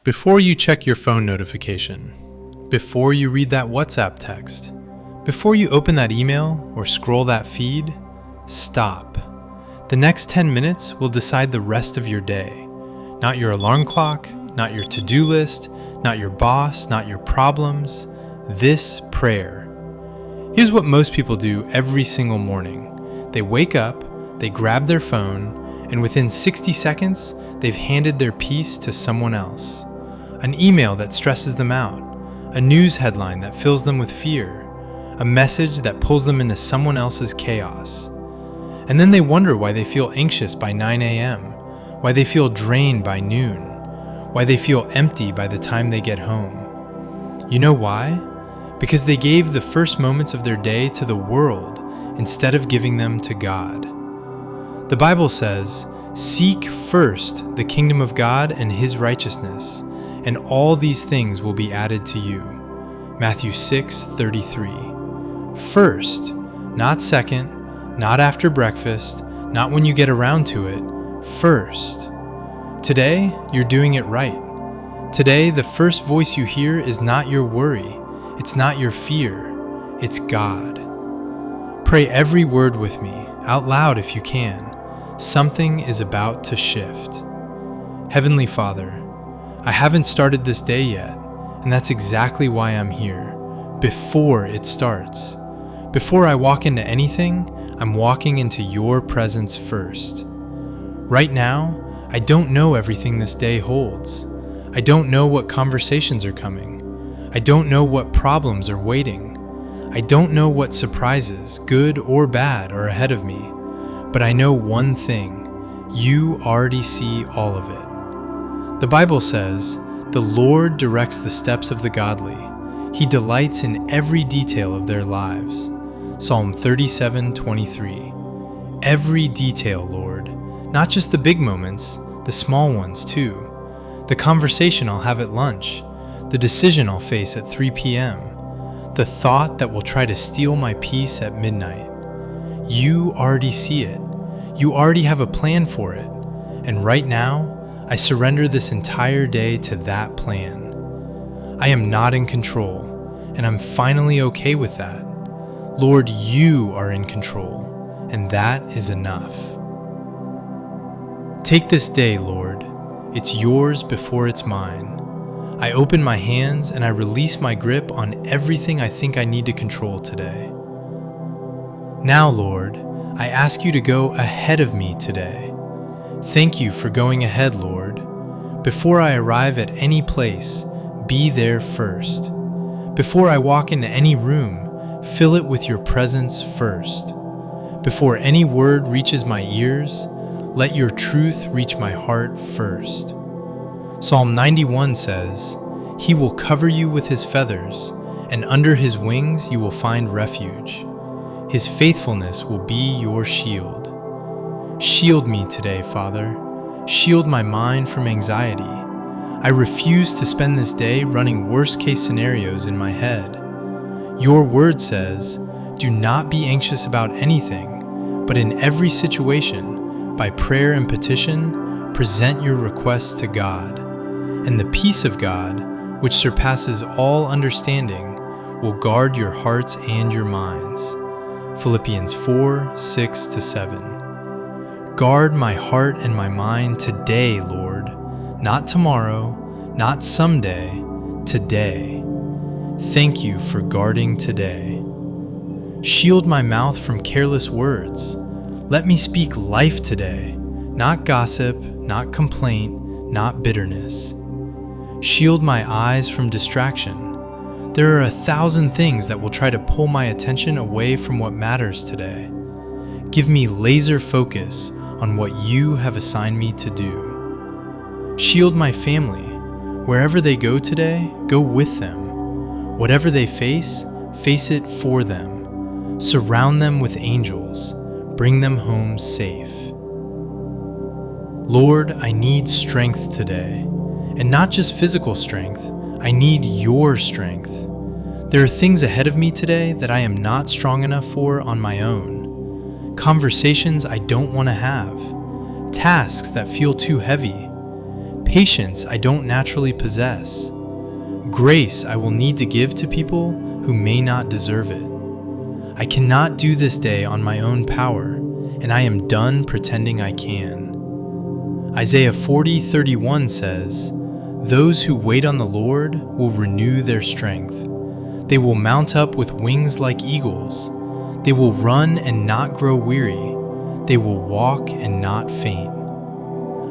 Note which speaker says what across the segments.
Speaker 1: Before you check your phone notification, before you read that WhatsApp text, before you open that email or scroll that feed, stop. The next 10 minutes will decide the rest of your day. Not your alarm clock, not your to-do list, not your boss, not your problems. This prayer. Here's what most people do every single morning. They wake up, they grab their phone, and within 60 seconds, they've handed their peace to someone else. An email that stresses them out, a news headline that fills them with fear, a message that pulls them into someone else's chaos. And then they wonder why they feel anxious by 9 a.m., why they feel drained by noon, why they feel empty by the time they get home. You know why? Because they gave the first moments of their day to the world instead of giving them to God. The Bible says, "Seek first the kingdom of God and His righteousness, and all these things will be added to you." Matthew 6:33. First, not second, not after breakfast, not when you get around to it. First. Today, you're doing it right. Today, the first voice you hear is not your worry. It's not your fear. It's God. Pray every word with me, out loud if you can. Something is about to shift. Heavenly Father, I haven't started this day yet, and that's exactly why I'm here, before it starts. Before I walk into anything, I'm walking into your presence first. Right now, I don't know everything this day holds. I don't know what conversations are coming. I don't know what problems are waiting. I don't know what surprises, good or bad, are ahead of me. But I know one thing: you already see all of it. The Bible says, "The Lord directs the steps of the godly. He delights in every detail of their lives." Psalm 37:23. Every detail, Lord. Not just the big moments, the small ones too. The conversation I'll have at lunch, the decision I'll face at 3 p.m., the thought that will try to steal my peace at midnight. You already see it. You already have a plan for it. And right now, I surrender this entire day to that plan. I am not in control, and I'm finally okay with that. Lord, you are in control, and that is enough. Take this day, Lord. It's yours before it's mine. I open my hands and I release my grip on everything I think I need to control today. Now, Lord, I ask you to go ahead of me today. Thank you for going ahead, Lord. Before I arrive at any place, be there first. Before I walk into any room, fill it with your presence first. Before any word reaches my ears, let your truth reach my heart first. Psalm 91 says, "He will cover you with His feathers, and under His wings you will find refuge. His faithfulness will be your shield." Shield me today, Father. Shield my mind from anxiety. I refuse to spend this day running worst-case scenarios in my head. Your word says, "Do not be anxious about anything, but in every situation, by prayer and petition, present your requests to God. And the peace of God, which surpasses all understanding, will guard your hearts and your minds." Philippians 4:6-7. Guard my heart and my mind today, Lord. Not tomorrow, not someday, today. Thank you for guarding today. Shield my mouth from careless words. Let me speak life today, not gossip, not complaint, not bitterness. Shield my eyes from distraction. There are 1,000 things that will try to pull my attention away from what matters today. Give me laser focus on what you have assigned me to do. Shield my family. Wherever they go today, go with them. Whatever they face, face it for them. Surround them with angels. Bring them home safe. Lord, I need strength today. And not just physical strength, I need your strength. There are things ahead of me today that I am not strong enough for on my own. Conversations I don't want to have. Tasks that feel too heavy. patience I don't naturally possess, grace I will need to give to people who may not deserve it. I cannot do this day on my own power, and I am done pretending I can. Isaiah 40:31 says, "Those who wait on the Lord will renew their strength. They will mount up with wings like eagles. They will run and not grow weary. They will walk and not faint."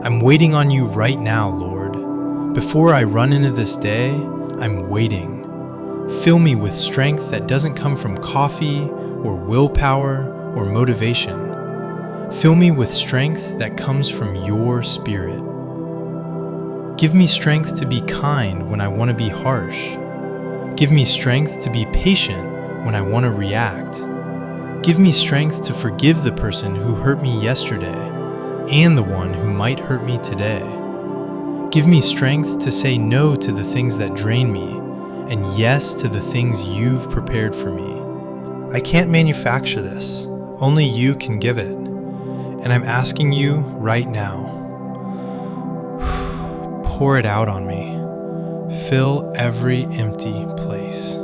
Speaker 1: I'm waiting on you right now, Lord. Before I run into this day, I'm waiting. Fill me with strength that doesn't come from coffee or willpower or motivation. Fill me with strength that comes from your Spirit. Give me strength to be kind when I want to be harsh. Give me strength to be patient when I want to react. Give me strength to forgive the person who hurt me yesterday and the one who might hurt me today. Give me strength to say no to the things that drain me and yes to the things you've prepared for me. I can't manufacture this. Only you can give it. And I'm asking you right now, pour it out on me. Fill every empty place.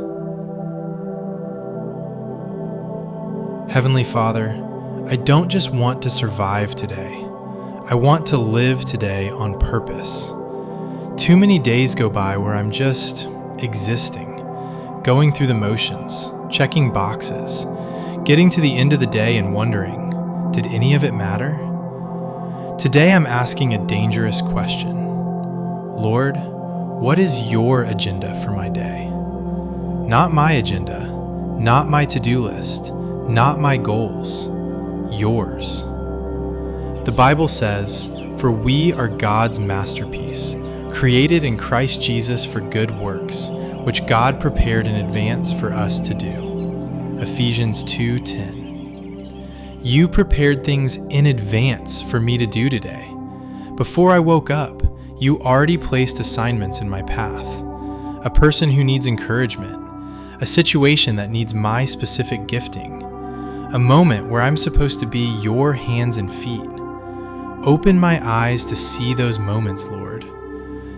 Speaker 1: Heavenly Father, I don't just want to survive today. I want to live today on purpose. Too many days go by where I'm just existing, going through the motions, checking boxes, getting to the end of the day and wondering, did any of it matter? Today I'm asking a dangerous question. Lord, what is your agenda for my day? Not my agenda, not my to-do list, not my goals, yours. The Bible says, "For we are God's masterpiece, created in Christ Jesus for good works, which God prepared in advance for us to do." Ephesians 2:10. You prepared things in advance for me to do today. Before I woke up, you already placed assignments in my path. A person who needs encouragement, a situation that needs my specific gifting, a moment where I'm supposed to be your hands and feet. Open my eyes to see those moments, Lord.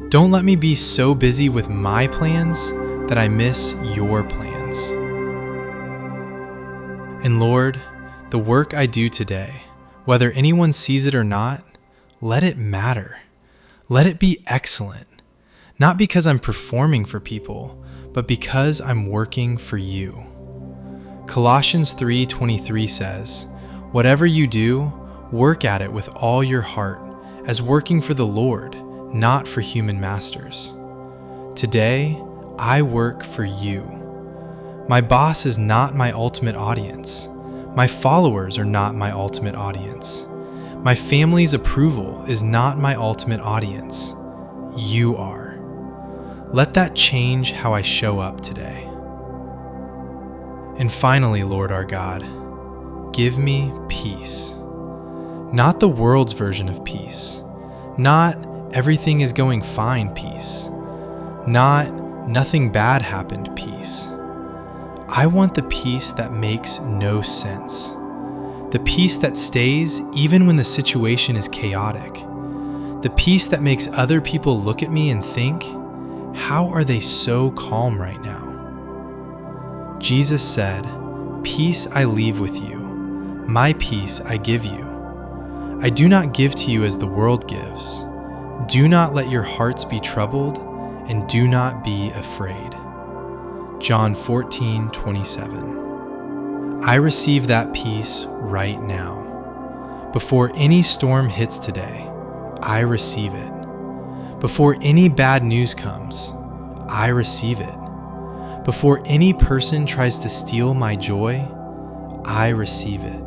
Speaker 1: Don't let me be so busy with my plans that I miss your plans. And Lord, the work I do today, whether anyone sees it or not, let it matter. Let it be excellent. Not because I'm performing for people, but because I'm working for you. Colossians 3:23 says, "Whatever you do, work at it with all your heart, as working for the Lord, not for human masters." Today, I work for you. My boss is not my ultimate audience. My followers are not my ultimate audience. My family's approval is not my ultimate audience. You are. Let that change how I show up today. And finally, Lord our God, give me peace. Not the world's version of peace. Not everything is going fine peace. Not nothing bad happened peace. I want the peace that makes no sense. The peace that stays even when the situation is chaotic. The peace that makes other people look at me and think, how are they so calm right now? Jesus said, "Peace I leave with you, my peace I give you. I do not give to you as the world gives. Do not let your hearts be troubled, and do not be afraid." John 14:27. I receive that peace right now. Before any storm hits today, I receive it. Before any bad news comes, I receive it. Before any person tries to steal my joy, I receive it.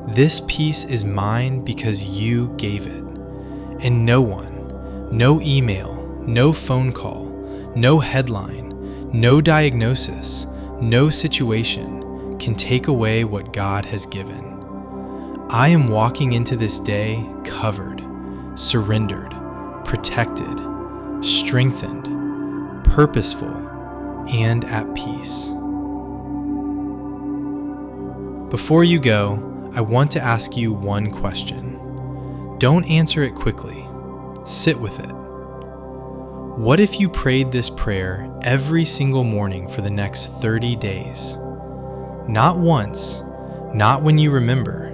Speaker 1: This peace is mine because you gave it. And no one, no email, no phone call, no headline, no diagnosis, no situation can take away what God has given. I am walking into this day covered, surrendered, protected, strengthened, purposeful, and at peace. Before you go, I want to ask you one question. Don't answer it quickly. Sit with it. What if you prayed this prayer every single morning for the next 30 days? Not once, not when you remember,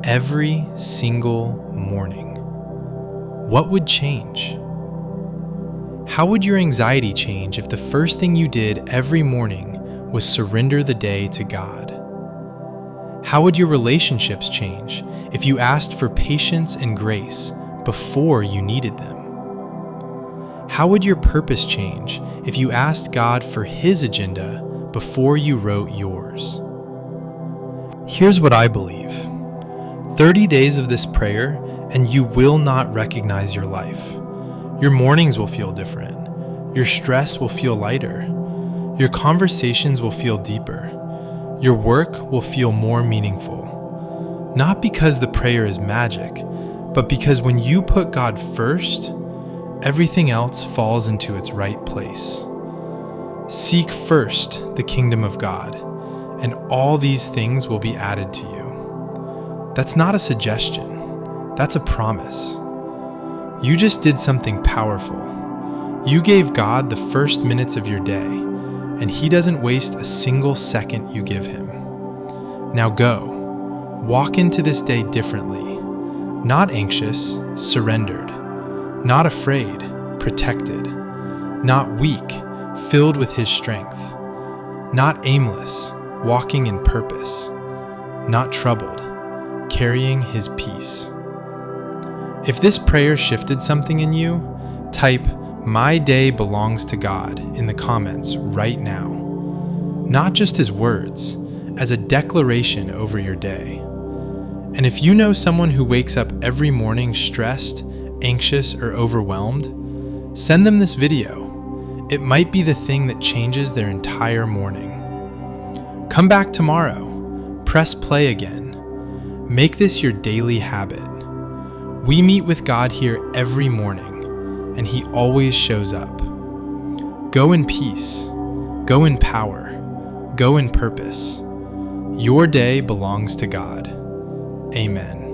Speaker 1: every single morning. What would change? How would your anxiety change if the first thing you did every morning was surrender the day to God? How would your relationships change if you asked for patience and grace before you needed them? How would your purpose change if you asked God for His agenda before you wrote yours? Here's what I believe. 30 days of this prayer and you will not recognize your life. Your mornings will feel different. Your stress will feel lighter. Your conversations will feel deeper. Your work will feel more meaningful. Not because the prayer is magic, but because when you put God first, everything else falls into its right place. Seek first the kingdom of God, and all these things will be added to you. That's not a suggestion. That's a promise. You just did something powerful. You gave God the first minutes of your day, and He doesn't waste a single second you give Him. Now go. Walk into this day differently. Not anxious, surrendered. Not afraid, protected. Not weak, filled with His strength. Not aimless, walking in purpose. Not troubled, carrying His peace. If this prayer shifted something in you, type "My day belongs to God" in the comments right now. Not just as words, as a declaration over your day. And if you know someone who wakes up every morning stressed, anxious, or overwhelmed, send them this video. It might be the thing that changes their entire morning. Come back tomorrow. Press play again. Make this your daily habit. We meet with God here every morning, and He always shows up. Go in peace. Go in power. Go in purpose. Your day belongs to God. Amen.